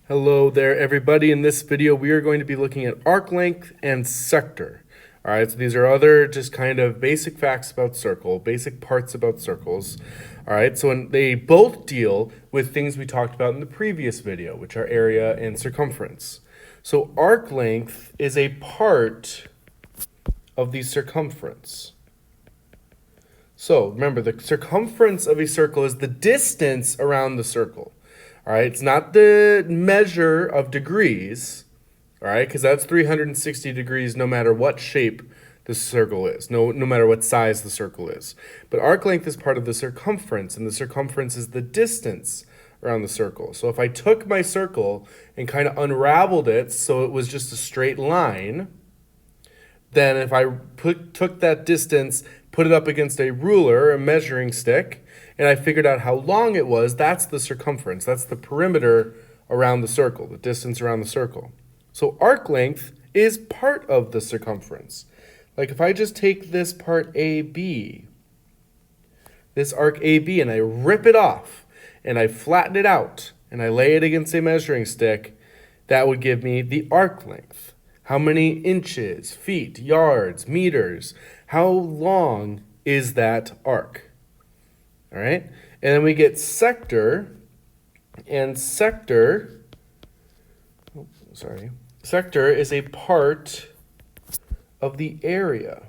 Hello there, everybody. In this video, we are going to be looking at arc length and sector. All right, so these are other just kind of basic facts about circle, basic parts about circles. All right, so they both deal with things we talked about in the previous video, which are area and circumference. So arc length is a part of the circumference. So remember, the circumference of a circle is the distance around the circle. All right, it's not the measure of degrees, all right, because that's 360 degrees no matter what shape the circle is, no matter what size the circle is. But arc length is part of the circumference, and the circumference is the distance around the circle. So if I took my circle and kind of unraveled it so it was just a straight line, then if I took that distance, put it up against a ruler, a measuring stick, and I figured out how long it was, that's the circumference. That's the perimeter around the circle, the distance around the circle. So arc length is part of the circumference. Like if I just take this part AB, this arc AB, and I rip it off, and I flatten it out, and I lay it against a measuring stick, that would give me the arc length. How many inches, feet, yards, meters, how long is that arc? All right, and then we get sector, and sector is a part of the area.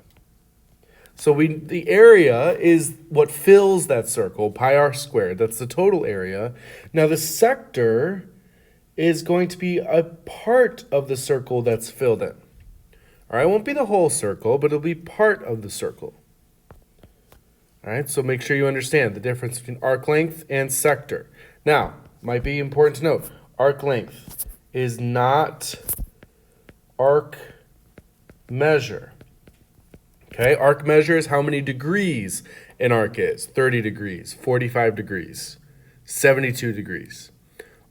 So the area is what fills that circle, pi r squared, that's the total area. Now the sector is going to be a part of the circle that's filled in. All right, it won't be the whole circle, but it'll be part of the circle. All right, so make sure you understand the difference between arc length and sector. Now, might be important to note, arc length is not arc measure. Okay, arc measure is how many degrees an arc is. 30 degrees, 45 degrees, 72 degrees.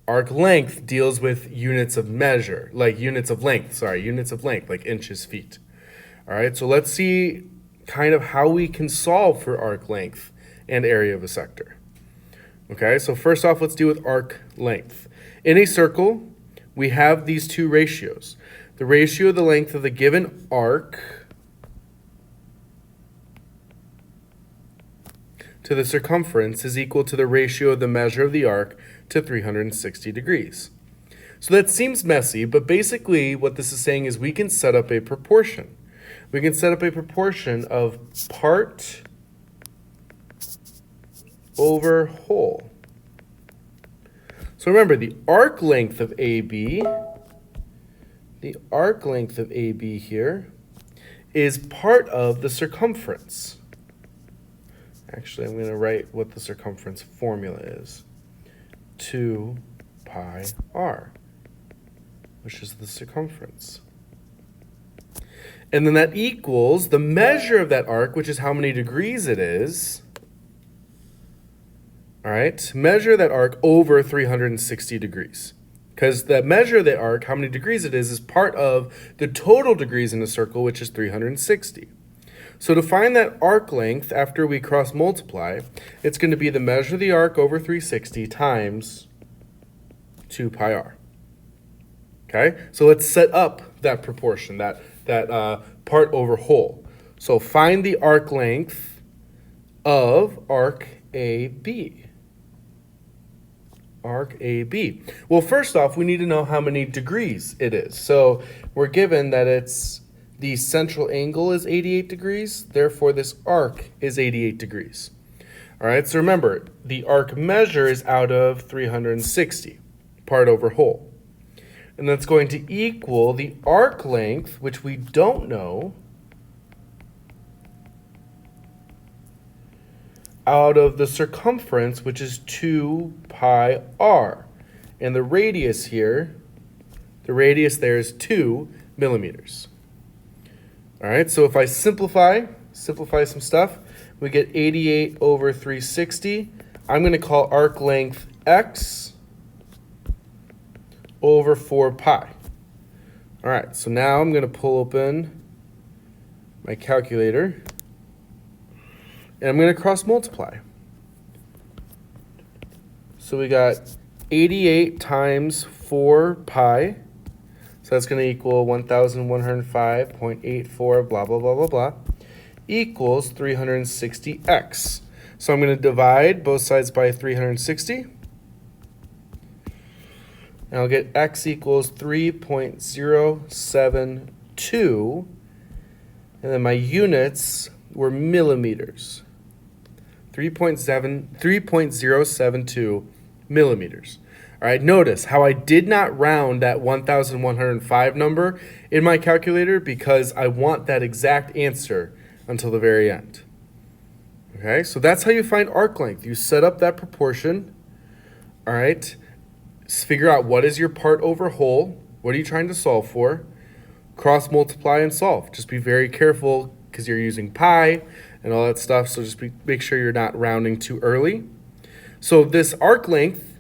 Arc length deals with units of measure, like units of length, like inches, feet. All right, so let's see kind of how we can solve for arc length and area of a sector. Okay, so first off, let's deal with arc length. In a circle, we have these two ratios. The ratio of the length of the given arc to the circumference is equal to the ratio of the measure of the arc to 360 degrees. So that seems messy, but basically what this is saying is we can set up a proportion. We can set up a proportion of part over whole. So remember, the arc length of AB here is part of the circumference. Actually, I'm going to write what the circumference formula is. 2 pi r, which is the circumference. And then that equals the measure of that arc, which is how many degrees it is. All right, measure that arc over 360 degrees. Because the measure of the arc, how many degrees it is part of the total degrees in a circle, which is 360. So to find that arc length after we cross multiply, it's going to be the measure of the arc over 360 times 2 pi r. Okay, so let's set up that proportion, that part over whole. So find the arc length of arc AB. Arc AB. Well, first off, we need to know how many degrees it is. So we're given that the central angle is 88 degrees, therefore this arc is 88 degrees. All right, so remember, the arc measure is out of 360, part over whole. And that's going to equal the arc length, which we don't know, out of the circumference, which is 2 pi r. And the radius here, the radius there is 2 millimeters. All right, so if I simplify some stuff, we get 88 over 360. I'm going to call arc length x over 4 pi. All right, so now I'm going to pull open my calculator, and I'm going to cross multiply. So we got 88 times 4 pi, so that's going to equal 1,105.84 blah, blah, blah, blah, blah, equals 360x. So I'm going to divide both sides by 360. And I'll get x equals 3.072. And then my units were millimeters. 3.072 millimeters. All right, notice how I did not round that 1,105 number in my calculator because I want that exact answer until the very end. Okay, so that's how you find arc length. You set up that proportion, all right, figure out what is your part over whole, what are you trying to solve for, cross multiply and solve. Just be very careful because you're using pi and all that stuff, so just make sure you're not rounding too early. So this arc length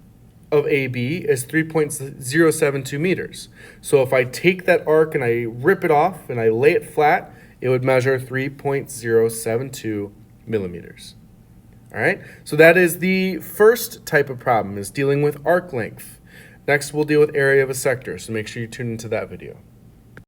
of AB is 3.072 meters. So if I take that arc and I rip it off and I lay it flat, it would measure 3.072 millimeters. All right, so that is the first type of problem, is dealing with arc length. Next, we'll deal with area of a sector, so make sure you tune into that video.